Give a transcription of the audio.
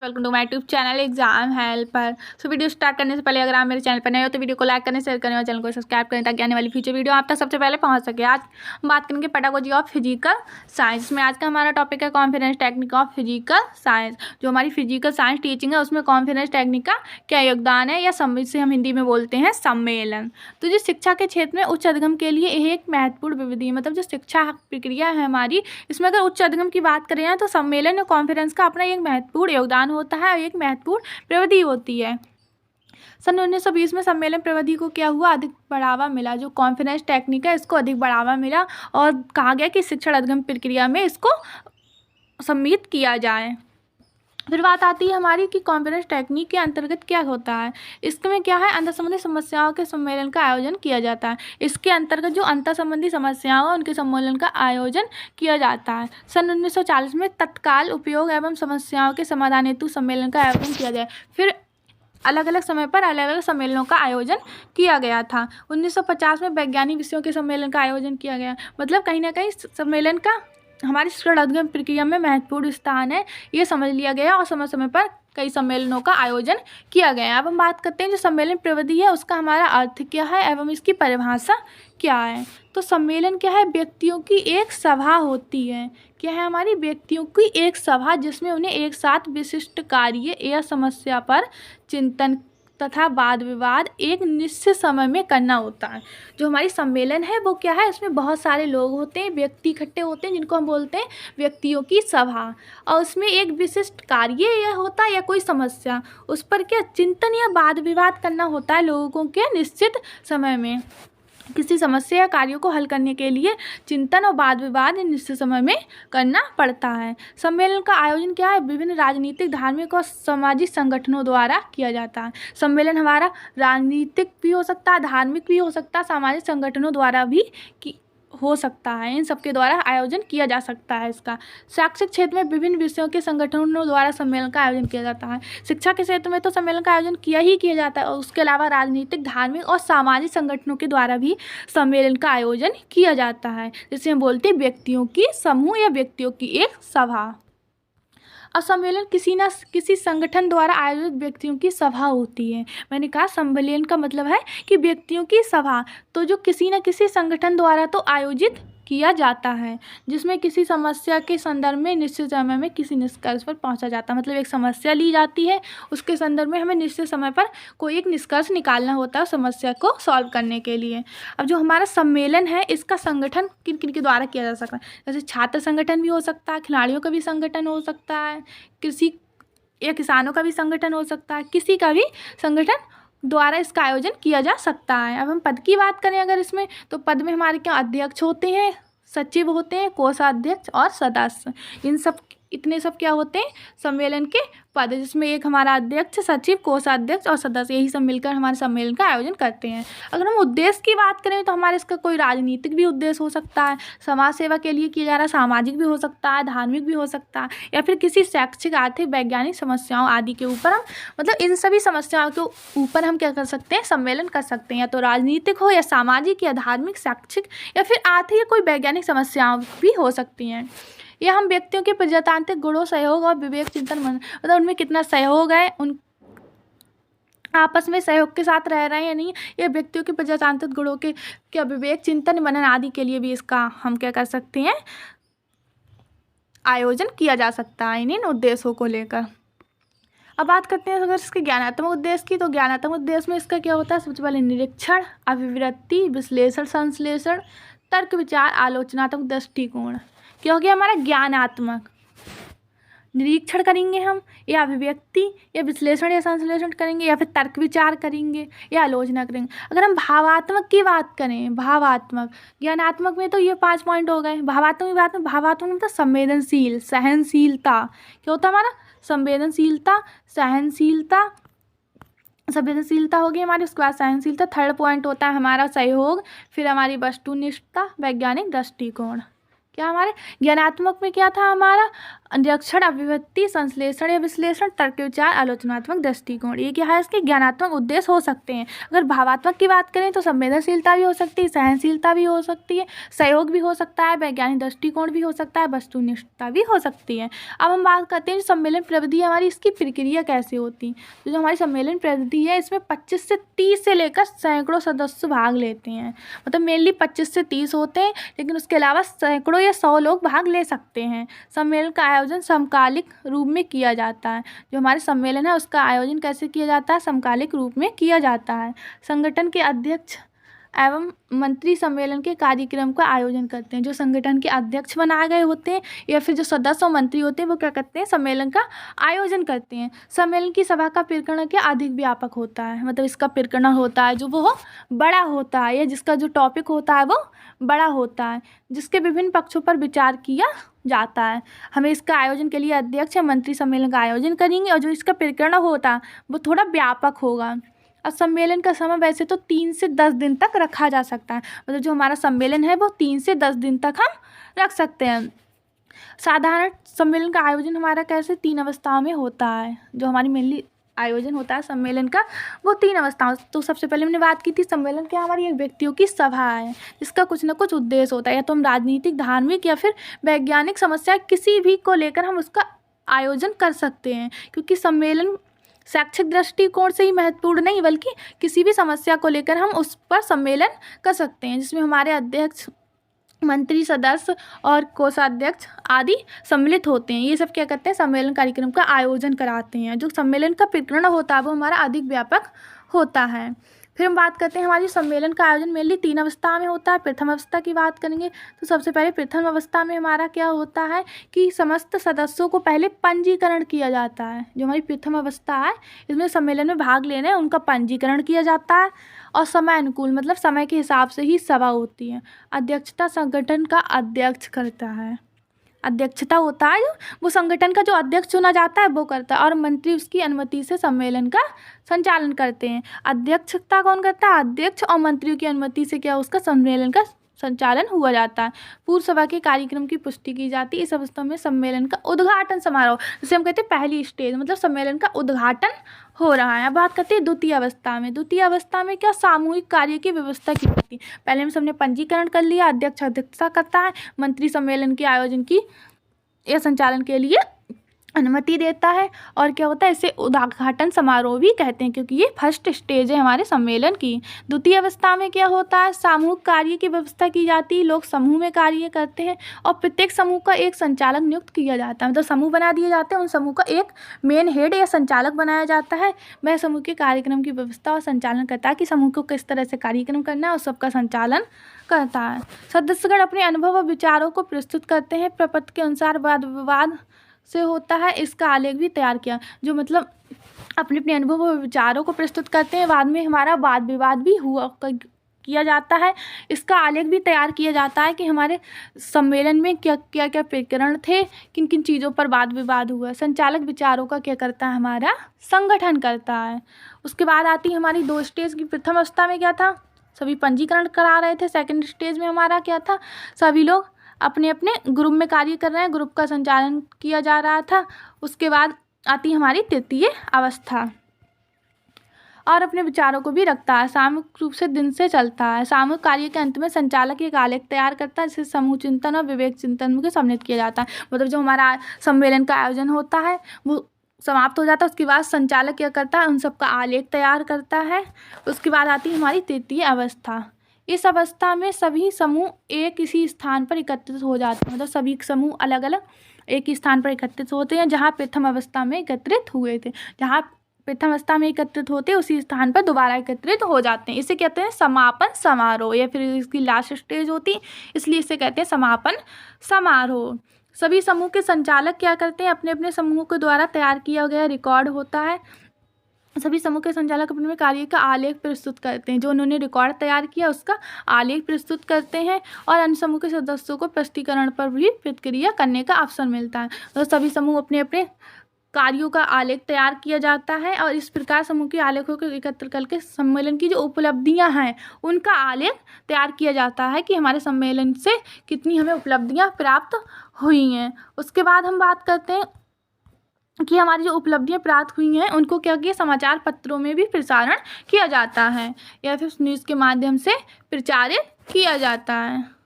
Welcome to my YouTube channel exam helper. So video start करने से पहले अगर आप मेरे चैनल पर नए हो तो वीडियो को लाइक करने, शेयर करने और चैनल को सब्सक्राइब करें ताकि आने वाली फ्यूचर वीडियो आप तक सबसे पहले पहुंच सके। आज हम बात करेंगे पेडागोजी ऑफ फिजिकल साइंस में। आज का हमारा टॉपिक है confidence technique of physical science. जो हमारी फिजिकल साइंस टीचिंग है उसमें कॉन्फिडेंस टेक्निक का क्या योगदान है, या जिसे हम हिंदी में बोलते हैं सम्मेलन। तो जो शिक्षा के क्षेत्र में उच्च अधिगम के लिए यह एक महत्वपूर्ण विधि है। मतलब जो शिक्षा प्रक्रिया है हमारी, इसमें अगर उच्च अधिगम की बात करें तो सम्मेलन और कॉन्फ्रेंस का अपना एक महत्वपूर्ण योगदान होता है और एक महत्वपूर्ण प्रविधि होती है। सन 1920 में सम्मेलन प्रविधि को क्या हुआ, अधिक बढ़ावा मिला। जो कॉन्फ्रेंस टेक्निक है इसको अधिक बढ़ावा मिला और कहा गया कि शिक्षण अधिगम प्रक्रिया में इसको सम्मिलित किया जाए। फिर बात आती है हमारी कि कॉन्फ्रेंस टेक्निक के अंतर्गत क्या होता है। इसमें क्या है, अंतर संबंधी समस्याओं के सम्मेलन का आयोजन किया जाता है। इसके अंतर्गत जो अंतर संबंधी समस्याओं उनके सम्मेलन का आयोजन किया जाता है। सन 1940 में तत्काल उपयोग एवं समस्याओं के समाधान हेतु सम्मेलन का आयोजन किया जाए। फिर अलग अलग समय पर अलग अलग सम्मेलनों का आयोजन किया गया था। 1950 में वैज्ञानिक विषयों के सम्मेलन का आयोजन किया गया। मतलब कहीं ना कहीं सम्मेलन का हमारी शिक्षण अधिगम प्रक्रिया में महत्वपूर्ण स्थान है, ये समझ लिया गया और समय समय पर कई सम्मेलनों का आयोजन किया गया। अब हम बात करते हैं जो सम्मेलन प्रविधि है उसका हमारा अर्थ क्या है एवं इसकी परिभाषा क्या है। तो सम्मेलन क्या है, व्यक्तियों की एक सभा होती है। क्या है, हमारी व्यक्तियों की एक सभा जिसमें उन्हें एक साथ विशिष्ट कार्य या समस्या पर चिंतन तथा वाद विवाद एक निश्चित समय में करना होता है। जो हमारी सम्मेलन है वो क्या है, इसमें बहुत सारे लोग होते हैं, व्यक्ति इकट्ठे होते हैं जिनको हम बोलते हैं व्यक्तियों की सभा। और उसमें एक विशिष्ट कार्य या होता है या कोई समस्या, उस पर क्या चिंतन या वाद विवाद करना होता है लोगों के निश्चित समय में। किसी समस्या या कार्यों को हल करने के लिए चिंतन और वाद विवाद निश्चित समय में करना पड़ता है। सम्मेलन का आयोजन क्या है, विभिन्न राजनीतिक, धार्मिक और सामाजिक संगठनों द्वारा किया जाता है। सम्मेलन हमारा राजनीतिक भी हो सकता है, धार्मिक भी हो सकता है, सामाजिक संगठनों द्वारा भी हो सकता है। इन सबके द्वारा आयोजन किया जा सकता है। इसका शैक्षिक क्षेत्र में विभिन्न विषयों के संगठनों द्वारा सम्मेलन का आयोजन किया जाता है। शिक्षा के क्षेत्र में तो सम्मेलन का आयोजन किया जाता है और उसके अलावा राजनीतिक, धार्मिक और सामाजिक संगठनों के द्वारा भी सम्मेलन का आयोजन किया जाता है, जिसे हम बोलते हैं व्यक्तियों की समूह या व्यक्तियों की एक सभा। और सम्मेलन किसी संगठन द्वारा आयोजित व्यक्तियों की सभा होती है। मैंने कहा सम्मेलन का मतलब है कि व्यक्तियों की सभा, तो जो किसी न किसी संगठन द्वारा तो आयोजित किया जाता है, जिसमें किसी समस्या के संदर्भ में निश्चित समय में किसी निष्कर्ष पर पहुंचा जाता है। मतलब एक समस्या ली जाती है, उसके संदर्भ में हमें निश्चित समय पर कोई एक निष्कर्ष निकालना होता है समस्या को सॉल्व करने के लिए। अब जो हमारा सम्मेलन है इसका संगठन किन किन के द्वारा किया जा सकता है, जैसे छात्र संगठन भी हो सकता है, खिलाड़ियों का भी संगठन हो सकता है, कृषि या किसानों का भी संगठन हो सकता है, किसी का भी संगठन द्वारा इसका आयोजन किया जा सकता है। अब हम पद की बात करें अगर इसमें, तो पद में हमारे क्या अध्यक्ष होते हैं, सचिव होते हैं, कोषाध्यक्ष और सदस्य। इतने सब क्या होते हैं, सम्मेलन के पद, जिसमें एक हमारा अध्यक्ष, सचिव, कोषाध्यक्ष और सदस्य, यही सब मिलकर हमारे सम्मेलन का आयोजन करते हैं। अगर हम उद्देश्य की बात करें तो हमारे इसका कोई राजनीतिक भी उद्देश्य हो सकता है, समाज सेवा के लिए किया जा रहा, सामाजिक भी हो सकता है, धार्मिक भी हो सकता है, या फिर किसी शैक्षिक, आर्थिक, वैज्ञानिक समस्याओं आदि के ऊपर हम मतलब इन सभी समस्याओं के ऊपर हम क्या कर सकते हैं, सम्मेलन कर सकते हैं। या तो राजनीतिक हो या सामाजिक या धार्मिक, शैक्षिक या फिर आर्थिक या कोई वैज्ञानिक समस्याएं भी हो सकती हैं। यह हम व्यक्तियों के प्रजातांत्रिक गुणों, सहयोग और विवेक चिंतन मतलब उनमें कितना सहयोग है, उन आपस में सहयोग के साथ रह रहे हैं या नहीं, ये व्यक्तियों के प्रजातांत्रिक गुणों के क्या विवेक चिंतन मनन आदि के लिए भी इसका हम क्या कर सकते हैं, आयोजन किया जा सकता है इन उद्देश्यों को लेकर। अब बात करते हैं अगर इसके ज्ञानात्मक उद्देश्य की, तो ज्ञानात्मक उद्देश्य में इसका क्या होता है, सबसे पहले निरीक्षण, अभिवृत्ति, विश्लेषण, संश्लेषण, तर्क, विचार, आलोचनात्मक दृष्टिकोण। क्या हो गया हमारा ज्ञानात्मक, निरीक्षण करेंगे हम, या अभिव्यक्ति या विश्लेषण या संश्लेषण करेंगे, या फिर तर्क विचार करेंगे या आलोचना करेंगे। अगर हम भावात्मक की बात करें, भावात्मक, ज्ञानात्मक में तो ये 5 पॉइंट हो गए। भावात्मक की बात में, भावात्मक मतलब संवेदनशील, सहनशीलता। क्या होता है हमारा, संवेदनशीलता, सहनशीलता, संवेदनशीलता होगी हमारी, उसके बाद सहनशीलता। थर्ड पॉइंट होता है हमारा सहयोग, फिर हमारी वस्तुनिष्ठता, वैज्ञानिक दृष्टिकोण। क्या हमारे ज्ञानात्मक में क्या था हमारा निरीक्षण, अभिव्यक्ति, संश्लेषण या विश्लेषण, तर्क विचार, आलोचनात्मक दृष्टिकोण। ये क्या है, इसके ज्ञानात्मक उद्देश्य हो सकते हैं। अगर भावात्मक की बात करें तो संवेदनशीलता भी हो सकती है, सहनशीलता भी हो सकती है, सहयोग भी हो सकता है, वैज्ञानिक दृष्टिकोण भी हो सकता है, वस्तुनिष्ठता भी हो सकती है। अब हम बात करते हैं सम्मेलन प्रविधि हमारी, इसकी प्रक्रिया कैसे होती है। तो जो हमारी सम्मेलन प्रविधि है इसमें 25 से 30 से लेकर सैकड़ों सदस्य भाग लेते हैं। मतलब मेनली 25 से 30 होते हैं, लेकिन उसके अलावा सैकड़ों या 100 लोग भाग ले सकते हैं। सम्मेलन का आयोजन समकालिक रूप में किया जाता है। जो हमारे सम्मेलन है उसका आयोजन कैसे किया जाता है, समकालिक रूप में किया जाता है। संगठन के अध्यक्ष एवं मंत्री सम्मेलन के कार्यक्रम का आयोजन करते हैं। जो संगठन के अध्यक्ष बनाए गए होते हैं या फिर जो सदस्य और मंत्री होते हैं वो क्या करते हैं, सम्मेलन का आयोजन करते हैं। सम्मेलन की सभा का प्रकरण क्या अधिक व्यापक होता है, मतलब इसका प्रकरण होता है जो वो बड़ा होता है, या जिसका जो टॉपिक होता है वो बड़ा होता है, जिसके विभिन्न पक्षों पर विचार किया जाता है। हमें इसका आयोजन के लिए अध्यक्ष या मंत्री सम्मेलन का आयोजन करेंगे, और जो इसका प्रकरण होता है वो थोड़ा व्यापक होगा। और सम्मेलन का समय वैसे तो 3 से 10 दिन तक रखा जा सकता है। मतलब जो हमारा सम्मेलन है वो 3 से 10 दिन तक हम रख सकते हैं। साधारण सम्मेलन का आयोजन हमारा कैसे 3 अवस्थाओं में होता है। जो हमारी मेनली आयोजन होता है सम्मेलन का वो 3 अवस्थाओं। तो सबसे पहले हमने बात की थी सम्मेलन क्या हमारी एक व्यक्तियों की सभा है, जिसका कुछ ना कुछ उद्देश्य होता है, या तो हम राजनीतिक, धार्मिक या फिर वैज्ञानिक समस्या किसी भी को लेकर हम उसका आयोजन कर सकते हैं। क्योंकि सम्मेलन शैक्षिक दृष्टिकोण से ही महत्वपूर्ण नहीं, बल्कि किसी भी समस्या को लेकर हम उस पर सम्मेलन कर सकते हैं, जिसमें हमारे अध्यक्ष, मंत्री, सदस्य और कोषाध्यक्ष आदि सम्मिलित होते हैं। ये सब क्या करते हैं, सम्मेलन कार्यक्रम का आयोजन कराते हैं। जो सम्मेलन का प्रकरण होता है वो हमारा अधिक व्यापक होता है। फिर हम बात करते हैं हमारी सम्मेलन का आयोजन मेनली 3 अवस्था में होता है। प्रथम अवस्था की बात करेंगे तो सबसे पहले प्रथम अवस्था में हमारा क्या होता है कि समस्त सदस्यों को पहले पंजीकरण किया जाता है। जो हमारी प्रथम अवस्था है इसमें सम्मेलन में भाग लेने उनका पंजीकरण किया जाता है, और समय अनुकूल मतलब समय के हिसाब से ही सभा होती है। अध्यक्षता संगठन का अध्यक्ष करता है। अध्यक्षता होता है वो संगठन का जो अध्यक्ष चुना जाता है वो करता है, और मंत्री उसकी अनुमति से सम्मेलन का संचालन करते हैं। अध्यक्षता कौन करता है, अध्यक्ष, और मंत्रियों की अनुमति से क्या उसका सम्मेलन का संचालन हुआ जाता है। पूर्व सभा के कार्यक्रम की पुष्टि की जाती है। इस अवस्था में सम्मेलन का उद्घाटन समारोह, जिसे हम कहते हैं पहली स्टेज, मतलब सम्मेलन का उद्घाटन हो रहा है। अब बात करते हैं द्वितीय अवस्था में। द्वितीय अवस्था में क्या सामूहिक कार्य की व्यवस्था की जाती है। पहले हम सबने पंजीकरण कर लिया, अध्यक्ष अध्यक्षता करता है, मंत्री सम्मेलन के आयोजन की या संचालन के लिए अनुमति देता है, और क्या होता है इसे उद्घाटन समारोह भी कहते हैं, क्योंकि ये फर्स्ट स्टेज है हमारे सम्मेलन की। द्वितीय अवस्था में क्या होता है, सामूहिक कार्य की व्यवस्था की जाती है। लोग समूह में कार्य करते हैं, और प्रत्येक समूह का एक संचालक नियुक्त किया जाता है। मतलब समूह बना दिए जाते हैं, उन समूह का एक मेन हेड या संचालक बनाया जाता है। वह समूह के कार्यक्रम की व्यवस्था और संचालन करता है कि समूह को किस तरह से कार्यक्रम करना है, और सबका संचालन करता है। सदस्यगण अपने अनुभव और विचारों को प्रस्तुत करते हैं। प्रपत्र के अनुसार वाद विवाद से होता है, इसका आलेख भी तैयार किया। जो मतलब अपने अपने अनुभव और विचारों को प्रस्तुत करते हैं, बाद में हमारा वाद विवाद भी हुआ किया जाता है। इसका आलेख भी तैयार किया जाता है कि हमारे सम्मेलन में क्या क्या प्रकरण थे, किन किन चीज़ों पर वाद विवाद हुआ। संचालक विचारों का क्या करता है, हमारा संगठन करता है। उसके बाद आती है हमारी 2 स्टेज की। प्रथम अवस्था में क्या था, सभी पंजीकरण करा रहे थे। सेकंड स्टेज में हमारा क्या था, सभी लोग अपने अपने ग्रुप में कार्य कर रहे हैं, ग्रुप का संचालन किया जा रहा था। उसके बाद आती हमारी तृतीय अवस्था, और अपने विचारों को भी रखता है। सामूहिक रूप से दिन से चलता है। सामूहिक कार्य के अंत में संचालक एक आलेख तैयार करता है, जिसे समूह चिंतन और विवेक चिंतन के सम्मिलित किया जाता है। मतलब जो हमारा सम्मेलन का आयोजन होता है वो समाप्त हो जाता है, उसके बाद संचालक क्या करता है, उन सबका आलेख तैयार करता है। उसके बाद आती है हमारी तृतीय अवस्था। इस अवस्था में सभी समूह एक इसी स्थान पर एकत्रित हो जाते हैं। मतलब सभी समूह अलग अलग एक ही स्थान पर एकत्रित होते हैं, जहाँ प्रथम अवस्था में एकत्रित हुए थे। जहाँ प्रथम अवस्था में एकत्रित होते हैं उसी स्थान पर दोबारा एकत्रित हो जाते हैं। इसे कहते हैं समापन समारोह, या फिर इसकी लास्ट स्टेज होती है, इसलिए इसे कहते हैं समापन समारोह। सभी समूह के संचालक क्या करते हैं, अपने अपने समूह के द्वारा तैयार किया गया रिकॉर्ड होता है। सभी समूह के संचालक अपने कार्य का आलेख प्रस्तुत करते हैं। जो उन्होंने रिकॉर्ड तैयार किया उसका आलेख प्रस्तुत करते हैं, और अन्य समूह के सदस्यों को प्रस्तुतिकरण पर भी प्रतिक्रिया करने का अवसर मिलता है। तो सभी समूह अपने अपने कार्यों का आलेख तैयार किया जाता है और इस प्रकार समूह के आलेखों को एकत्र करके सम्मेलन की जो उपलब्धियां हैं उनका आलेख तैयार किया जाता है कि हमारे सम्मेलन से कितनी हमें उपलब्धियां प्राप्त हुई हैं। उसके बाद हम बात करते हैं कि हमारी जो उपलब्धियां प्राप्त हुई हैं उनको क्या किया, समाचार पत्रों में भी प्रसारण किया जाता है या फिर न्यूज़ के माध्यम से प्रचारित किया जाता है।